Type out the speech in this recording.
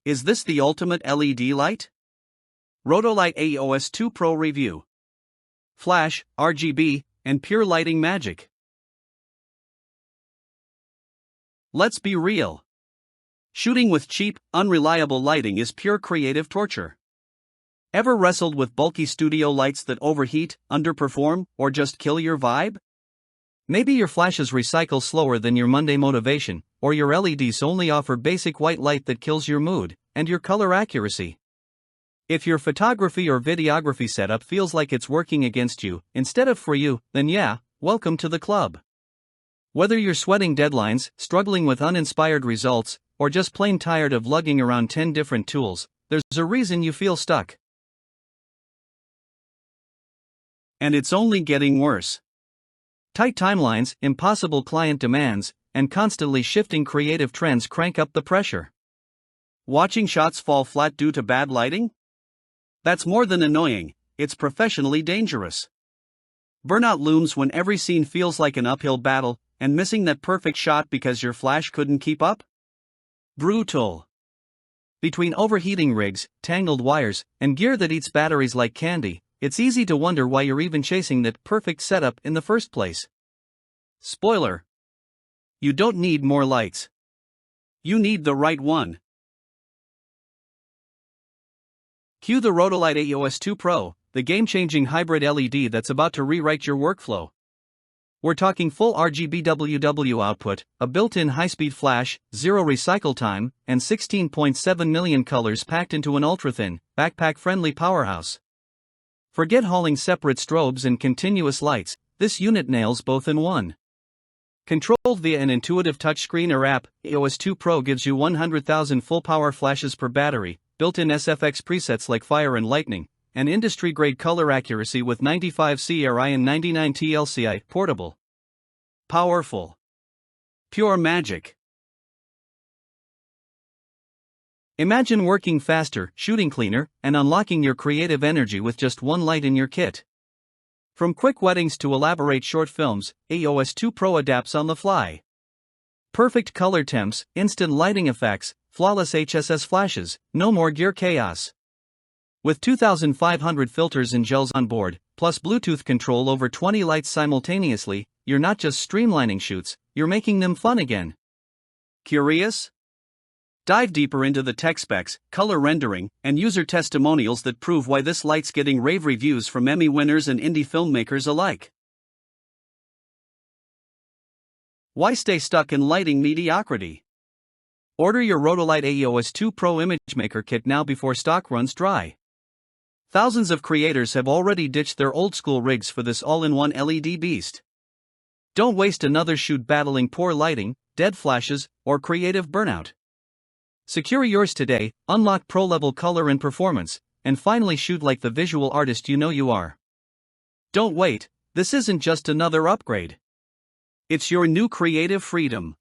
Is this the ultimate LED light? Rotolight AEOS 2 Pro Review. Flash, RGB, and pure lighting magic. Let's be real. Shooting with cheap, unreliable lighting is pure creative torture. Ever wrestled with bulky studio lights that overheat, underperform, or just kill your vibe? Maybe your flashes recycle slower than your Monday motivation, or your LEDs only offer basic white light that kills your mood and your color accuracy. If your photography or videography setup feels like it's working against you instead of for you, then yeah, welcome to the club. Whether you're sweating deadlines, struggling with uninspired results, or just plain tired of lugging around 10 different tools, there's a reason you feel stuck. And it's only getting worse. Tight timelines, impossible client demands, and constantly shifting creative trends crank up the pressure. Watching shots fall flat due to bad lighting? That's more than annoying, it's professionally dangerous. Burnout looms when every scene feels like an uphill battle, and missing that perfect shot because your flash couldn't keep up? Brutal. Between overheating rigs, tangled wires, and gear that eats batteries like candy, it's easy to wonder why you're even chasing that perfect setup in the first place. Spoiler: you don't need more lights. You need the right one. Cue the Rotolight AEOS 2 Pro, the game-changing hybrid LED that's about to rewrite your workflow. We're talking full RGBWW output, a built-in high-speed flash, zero recycle time, and 16.7 million colors packed into an ultra-thin, backpack-friendly powerhouse. Forget hauling separate strobes and continuous lights, this unit nails both in one. Controlled via an intuitive touchscreen or app, AEOS 2 Pro gives you 100,000 full-power flashes per battery, built-in SFX presets like fire and lightning, and industry-grade color accuracy with 95 CRI and 99 TLCI, portable. Powerful. Pure magic. Imagine working faster, shooting cleaner, and unlocking your creative energy with just one light in your kit. From quick weddings to elaborate short films, AEOS 2 Pro adapts on the fly. Perfect color temps, instant lighting effects, flawless HSS flashes, no more gear chaos. With 2,500 filters and gels on board, plus Bluetooth control over 20 lights simultaneously, you're not just streamlining shoots, you're making them fun again. Curious? Dive deeper into the tech specs, color rendering, and user testimonials that prove why this light's getting rave reviews from Emmy winners and indie filmmakers alike. Why stay stuck in lighting mediocrity? Order your Rotolight AEOS 2 Pro ImageMaker kit now before stock runs dry. Thousands of creators have already ditched their old-school rigs for this all-in-one LED beast. Don't waste another shoot battling poor lighting, dead flashes, or creative burnout. Secure yours today, unlock pro-level color and performance, and finally shoot like the visual artist you know you are. Don't wait, this isn't just another upgrade. It's your new creative freedom.